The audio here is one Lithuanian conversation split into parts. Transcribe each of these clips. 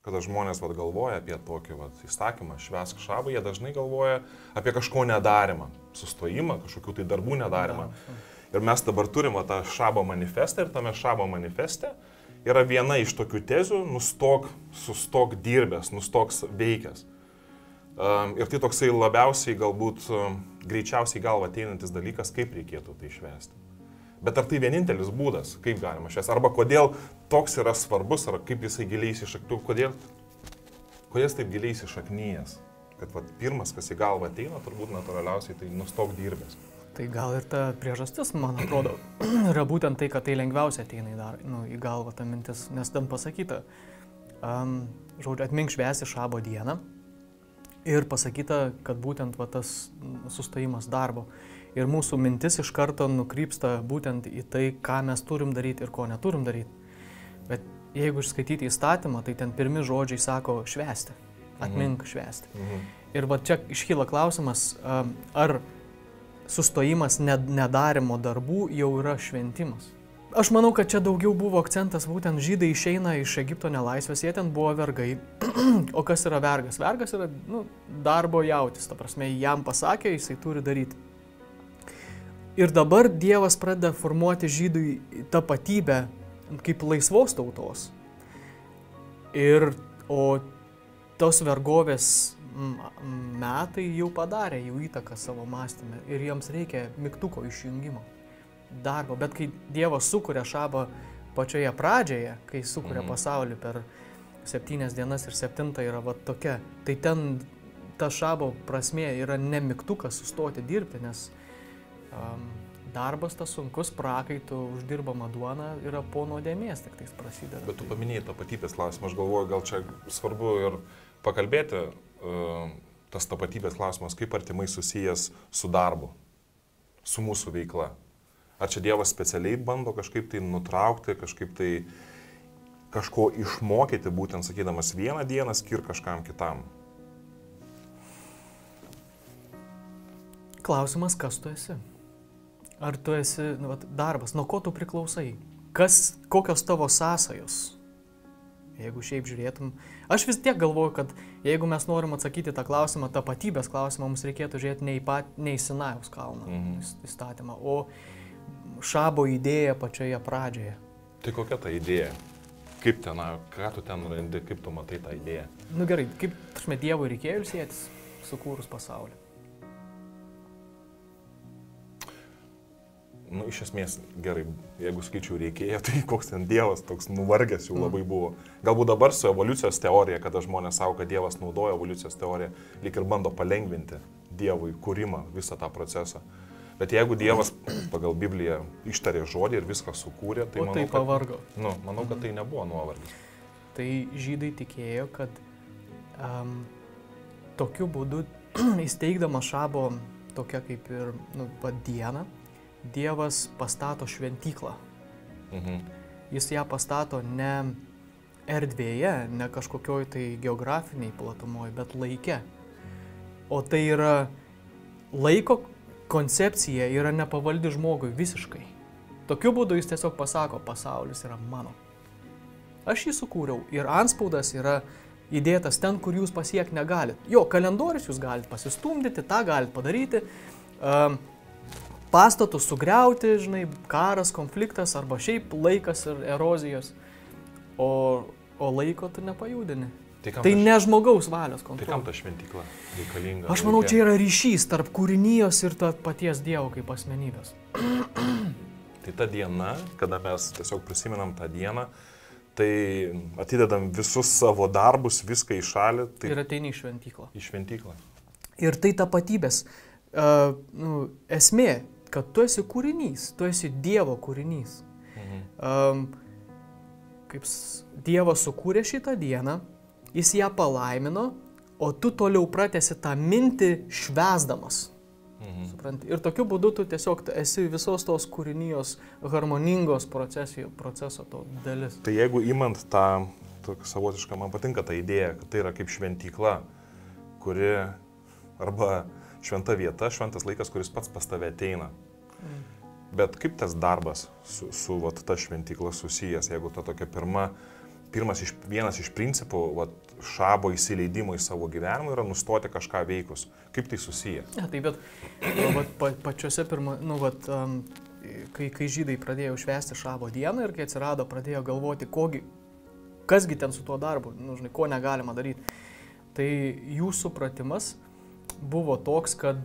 Kada žmonės galvoja apie tokį įsakymą, švęsk šabą, jie dažnai galvoja apie kažko nedarimą, sustojimą, kažkokių tai darbų nedarimą. Ir mes dabar turime tą šabo manifestą ir tame šabo manifeste yra viena iš tokių tezių - sustok dirbęs, nustok veikęs. Ir tai toksai labiausiai galbūt greičiausiai galva ateinantis dalykas, kaip reikėtų tai švęsti. Bet ar tai vienintelis būdas, kaip galima švęsti? Arba kodėl toks yra svarbus, ar kaip jisai giliai įsišaknyja, kodėl jis taip giliai įsišaknyjas? Kad pirmas, kas į galvą ateina, turbūt natūraliausiai tai nustok dirbęs. Tai gal ir ta priežastis, man atrodo, yra būtent tai, kad tai lengviausiai ateina į galvą ta mintis, nes ten pasakyta, žodžiu, atmink švęsti šabo dieną ir pasakyta, kad būtent tas sustojimas darbo. Ir mūsų mintis iš karto nukrypsta būtent į tai, ką mes turim daryti ir ko neturim daryti. Bet jeigu išskaityti įstatymą, tai ten pirmi žodžiai sako švęsti, atmink švęsti. Ir čia iškyla klausimas, ar sustojimas nedarimo darbų jau yra šventimas. Aš manau, kad čia daugiau buvo akcentas, būtent žydai išeina iš Egipto nelaisvės, jie ten buvo vergai. O kas yra vergas? Vergas yra darbo jautis, ta prasme, jam pasakė, jisai turi daryti. Ir dabar Dievas pradeda formuoti žydui tapatybę kaip laisvos tautos. O tos vergovės metai jau padarė jų įtaką savo mąstymę ir jiems reikia mygtuko išjungimo, darbo. Bet kai Dievas sukuria šabą pačioje pradžioje, kai sukuria pasaulį per 7 dienas ir 7 yra tokia, tai ten ta šabo prasmė yra ne mygtukas sustoti dirbti, nes darbas tas sunkus, prakaitų uždirbama duona yra po nuodėmės, tik tais prasideda. Bet tu paminėjai tapatybės klausimą, aš galvoju, gal čia svarbu ir pakalbėti tas tapatybės klausimas, kaip artimai susijęs su darbu, su mūsų veikla. Ar čia Dievas specialiai bando kažkaip tai nutraukti, kažkaip tai kažko išmokyti, būtent sakydamas vieną dieną skir kažkam kitam? Klausimas, kas tu esi? Ar tu esi darbas, nuo ko tu priklausai? Kokios tavo sąsajos? Jeigu šiaip žiūrėtum, aš vis tiek galvoju, kad jeigu mes norim atsakyti tą klausimą, tapatybės klausimą, mums reikėtų žiūrėti ne į Sinajaus kalną įstatymą, o šabo idėją pačioje pradžioje. Tai kokia ta idėja? Kaip ten, ką tu ten randi, kaip tu matai tą idėją? Gerai, kaip Dievui reikėjo ilsėtis, sukūrus pasaulį? Iš esmės, gerai, jeigu skaičiau reikėjo, tai koks ten Dievas, toks nuvargęs jau labai buvo. Galbūt dabar su evoliucijos teorija, kada žmonės sako, kad Dievas naudoja evoliucijos teoriją, lyg ir bando palengvinti Dievui kūrimą, visą tą procesą. Bet jeigu Dievas pagal Bibliją ištarė žodį ir viską sukūrė, tai manau, pavargo. Manau, kad tai nebuvo nuovargis. Tai žydai tikėjo, kad tokiu būdu įsteigdama šabo tokia kaip ir dieną, Dievas pastato šventyklą. Jis ją pastato ne erdvėje, ne kažkokioj tai geografiniai platumoje, bet laike. O tai yra laiko koncepcija yra nepavaldi žmogui visiškai. Tokiu būdu jis tiesiog pasako, pasaulis yra mano. Aš jį sukūriau ir antspaudas yra įdėtas ten, kur jūs pasiekti negalit. Jo, kalendorius jūs galite pasistumdyti, tą galite padaryti. Pastatus sugriauti, karas, konfliktas arba šiaip laikas ir erozijos, o laiko tu nepajudini. Tai ne žmogaus valios kontrolė. Tai kam ta šventykla reikalinga? Aš manau, čia yra ryšys tarp kūrinijos ir paties Dievo kaip asmenybės. Tai ta diena, kada mes tiesiog prisimenam tą dieną, tai atidedam visus savo darbus, viską į šalį. Ir ateini į šventyklą. Į šventyklą. Ir tai tapatybės esmė, kad tu esi kūrinys, tu esi Dievo kūrinys. Kaip Dievas sukūrė šitą dieną, jis ją palaimino, o tu toliau pratęsi tą mintį švęsdamas. Supranti? Ir tokiu būdu tu tiesiog esi visos tos kūrinijos harmoningos proceso to dalis. Tai jeigu imant tą savotišką, man patinka ta idėja, kad tai yra kaip šventykla, kuri arba šventa vieta, šventas laikas, kuris pats pas tave ateina. Bet kaip tas darbas su vat, ta šventykla susijęs, jeigu ta tokia vienas iš principų vat, šabo įsileidimo į savo gyvenimą yra nustoti kažką veikus. Kaip tai susiję? Ja, taip, bet pačiose kai žydai pradėjo švęsti šabo dieną ir kai atsirado, pradėjo galvoti, kasgi ten su tuo darbu, žinai, ko negalima daryti. Tai jų supratimas buvo toks, kad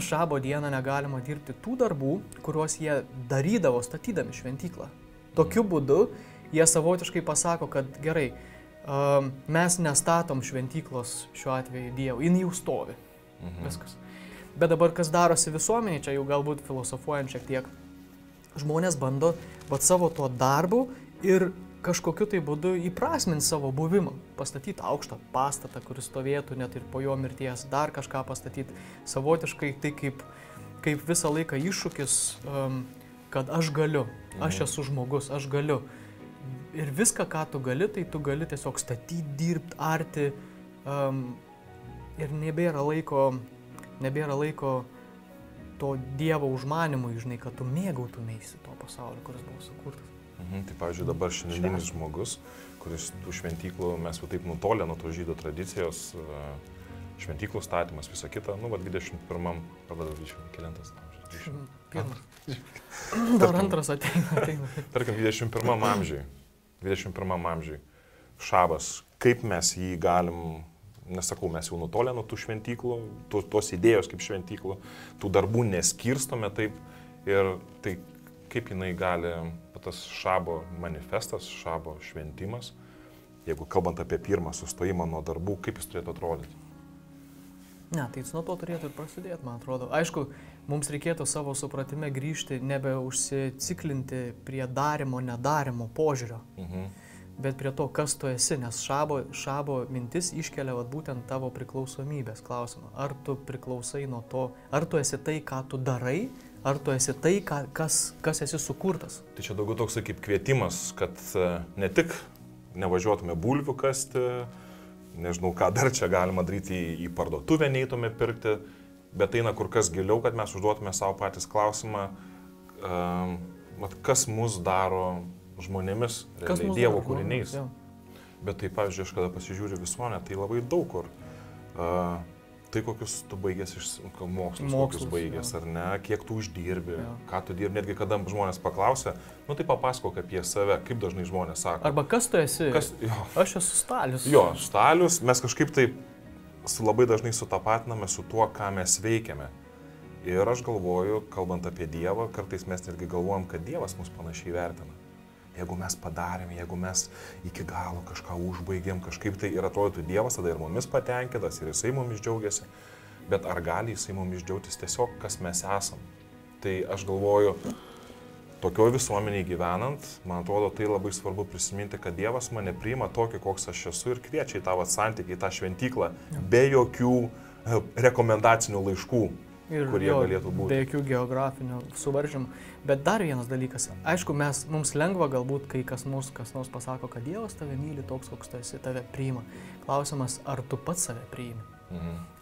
šabo dieną negalima dirbti tų darbų, kuriuos jie darydavo statydami šventyklą. Tokiu būdu jie savotiškai pasako, kad gerai, mes nestatom šventyklos šiuo atveju Dievui, jin jau stovi. Viskas. Bet dabar kas darosi visuomenė, čia jau galbūt filosofuojant šiek tiek, žmonės bando savo tuo darbu ir kažkokiu tai būdu įprasminti savo buvimą, pastatyti aukštą pastatą, kuris stovėtų net ir po jo mirties, dar kažką pastatyti savotiškai, tai kaip visą laiką iššūkis, kad aš galiu, aš esu žmogus, aš galiu. Ir viską, ką tu gali, tai tu gali tiesiog statyti, dirbti, arti ir nebėra laiko to Dievo užmanimui, žinai, kad tu mėgautumeisi to pasaulio, kuris buvo sukurtas. Tai pavyzdžiui, dabar šiandieninis žmogus, kuris tų šventyklų, mes jau taip nutolę nuo to žydų tradicijos, šventyklų statymas, visa kita, 21, pradeda 29 amžius. 21. Dar antras ateina. Tarkim, 21 amžiui šabas, kaip mes jį galim, nesakau, mes jau nutolę nuo tų šventyklų, tos idėjos kaip šventyklų, tų darbų neskirstome taip ir tai kaip jinai gali, tas šabo manifestas, šabo šventimas, jeigu kalbant apie pirmą sustojimą nuo darbų, kaip jis turėtų atrodyti? Ne, tai nuo to turėtų ir prasidėti, man atrodo. Aišku, mums reikėtų savo supratime grįžti, nebeužsiciklinti prie darimo, nedarimo požiūrio, bet prie to, kas tu esi, nes šabo mintis iškelia būtent tavo priklausomybės klausimą. Ar tu priklausai nuo to, ar tu esi tai, ką tu darai, ar tu esi tai, kas esi sukurtas. Tai čia daugiau toks kaip kvietimas, kad ne tik nevažiuotume bulvių kasti, nežinau, ką dar čia galima daryti, į parduotuvę neitume pirkti, bet eina kur kas giliau, kad mes užduotume savo patys klausimą, kas mus daro žmonėmis, realiai Dievo kūriniais. Bet tai, pavyzdžiui, aš kada pasižiūriu visuomenę, tai labai daug kur. Tai kokius tu baigęs mokslus, kokius baigęs, ar ne, kiek tu uždirbi, ką tu dirbi, netgi kada žmonės paklausia, tai papasakok apie save, kaip dažnai žmonės sako. Arba kas tu esi? Aš esu Stalius. Jo, Stalius, mes kažkaip taip labai dažnai sutapatiname su tuo, ką mes veikiame. Ir aš galvoju, kalbant apie Dievą, kartais mes netgi galvojam, kad Dievas mus panašiai vertina. Jeigu mes padarėme, jeigu mes iki galo kažką užbaigėm, kažkaip tai ir atrodytų Dievas tada ir mumis patenkintas, ir jisai mumis džiaugiasi. Bet ar gali jisai mumis džiaugtis tiesiog, kas mes esam? Tai aš galvoju, tokioje visuomenėje gyvenant, man atrodo, tai labai svarbu prisiminti, kad Dievas mane priima tokį, koks aš esu ir kviečia į tą santykį, į tą šventyklą, be jokių rekomendacinių laiškų. Kurie galėtų būti. Be jokių geografinių suvaržymų. Bet dar vienas dalykas. Aišku, mums lengva galbūt, kai kas nors pasako, kad Dievas tave myli toks, koks tu esi, tave priima. Klausimas, ar tu pats save priimi?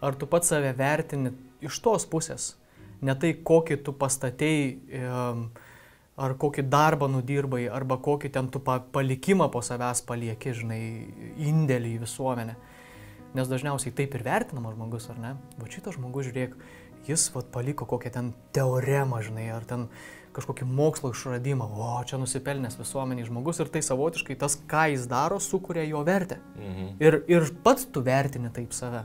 Ar tu pats save vertini iš tos pusės? Ne tai, kokį tu pastatei, ar kokį darbą nudirbai, arba kokį ten tu palikimą po savęs palieki, žinai, indėlį į visuomenę. Nes dažniausiai taip ir vertinama žmogus, ar ne? Va šitas žmogus, žiūrėk, jis paliko kokią ten teoremą, žinai, ar ten kažkokį mokslo išradimą, čia nusipelnęs visuomeniai žmogus ir tai savotiškai tas, ką jis daro, sukuria jo vertę. Ir pats tu vertini taip save.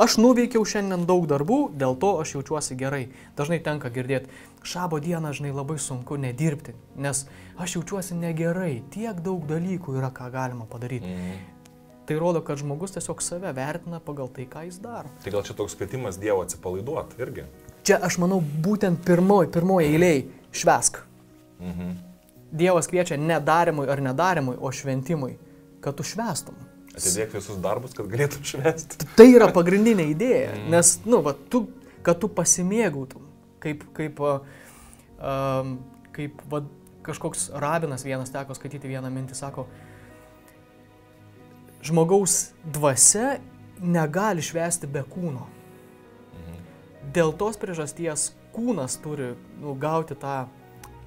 Aš nuveikiau šiandien daug darbų, dėl to aš jaučiuosi gerai. Dažnai tenka girdėti, šabo dieną, žinai, labai sunku nedirbti, nes aš jaučiuosi negerai, tiek daug dalykų yra, ką galima padaryti. Tai rodo, kad žmogus tiesiog save vertina pagal tai, ką jis daro. Tai gal čia toks kvietimas Dievo atsipalaiduoti irgi? Čia, aš manau, būtent pirmoji eilėj švęsk. Dievas kviečia ne darimui ar nedarimui, o šventimui, kad tu švęstum. Atidėk visus darbus, kad galėtum švęsti. Tai yra pagrindinė idėja, nes, kad tu pasimėgautum, kaip kažkoks rabinas vienas teko skaityti vieną mintį, sako, žmogaus dvasia negali švęsti be kūno. Dėl tos priežasties kūnas turi gauti tą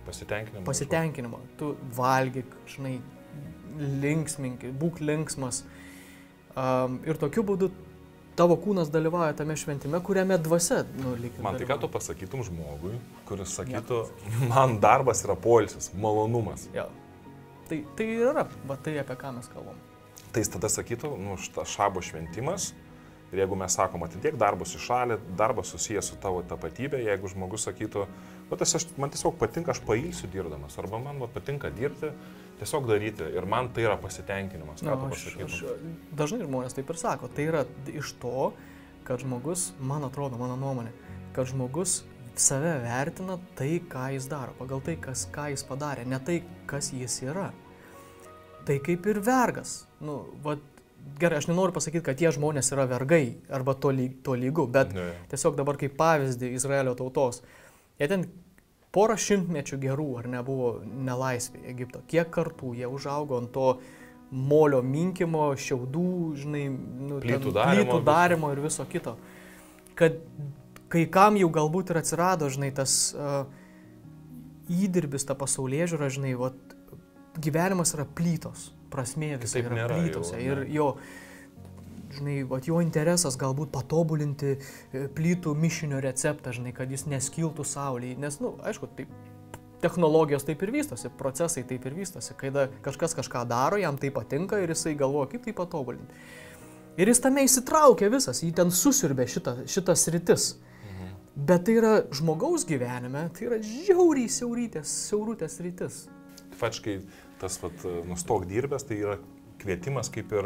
pasitenkinimą. Tu valgyk, žinai, linksmink, būk linksmas. Ir tokiu būdu tavo kūnas dalyvauja tame šventime, kuriame dvasia lyg. Man tai ką tu pasakytum žmogui, kuris sakytų, man darbas yra poilsis, malonumas. Ja. Tai yra, va tai apie ką mes kalbam. Tai jis tada sakytų, šabo šventimas. Ir jeigu mes sakom, atidėk darbus į šalį, darbas susijęs su tavo tapatybė, jeigu žmogus sakytų, man tiesiog patinka, aš pailsiu dirbdamas, arba man patinka dirbti, tiesiog daryti, ir man tai yra pasitenkinimas, ką tu pasakytum. Dažnai žmonės taip ir sako, tai yra iš to, kad žmogus, man atrodo, mano nuomonė, kad žmogus save vertina tai, ką jis daro, pagal tai, ką jis padarė, ne tai, kas jis yra. Tai kaip ir vergas. Gerai, aš nenoriu pasakyti, kad tie žmonės yra vergai arba tolygu, bet tiesiog dabar kaip pavyzdį Izraelio tautos. Jie ten porą šimtmečių gerų ar nebuvo nelaisvė Egipto. Kiek kartų jie užaugo ant to molio minkimo, šiaudų, žinai, plytų darimo ir viso kito. Kad kai kam jau galbūt ir atsirado, žinai, tas įdirbis, ta pasaulėžiūra, žinai, gyvenimas yra plytos. Prasmė visai yra plytose ir jo interesas galbūt patobulinti plytų mišinio receptą, žinai, kad jis neskiltų saulėje, nes, aišku, technologijos taip ir vystosi, procesai taip ir vystosi, kai kažkas kažką daro, jam tai patinka ir jisai galvoja, kaip tai patobulinti. Ir jis tame įsitraukia visas, jį ten susiurbė šitas sritis. Bet tai yra žmogaus gyvenime, tai yra žiauriai siaurutės sritis. Faktiškai tas nustok dirbęs, tai yra kvietimas kaip ir,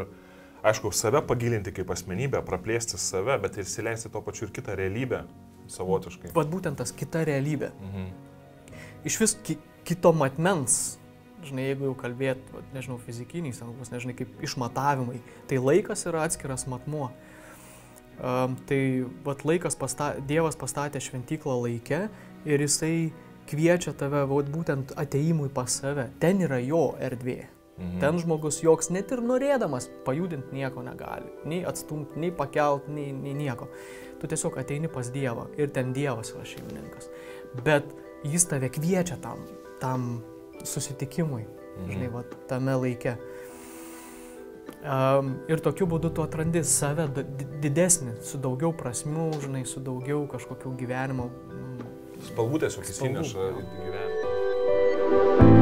aišku, save pagilinti kaip asmenybę, praplėsti save, bet ir įsileisti to pačiu ir kitą realybę savotiškai. Vat būtent tas kita realybė. Iš vis kito matmens, žinai, jeigu jau kalbėt, nežinau, fizikiniais, nežinai, kaip išmatavimai, tai laikas yra atskiras matmuo. Tai laikas Dievas pastatė šventyklą laike ir jisai kviečia tave būtent ateimui pas save. Ten yra jo erdvė. Ten žmogus joks net ir norėdamas pajudinti nieko negali. Nei atstumti, nei pakelt, nei nieko. Tu tiesiog ateini pas Dievą ir ten Dievas yra šeimininkas. Bet jis tave kviečia tam susitikimui, žinai, tame laike. Ir tokiu būdu tu atrandi save didesnį, su daugiau prasmių, žinai, su daugiau kažkokių gyvenimo spalvų tiesiog įsineša į gyvenimą.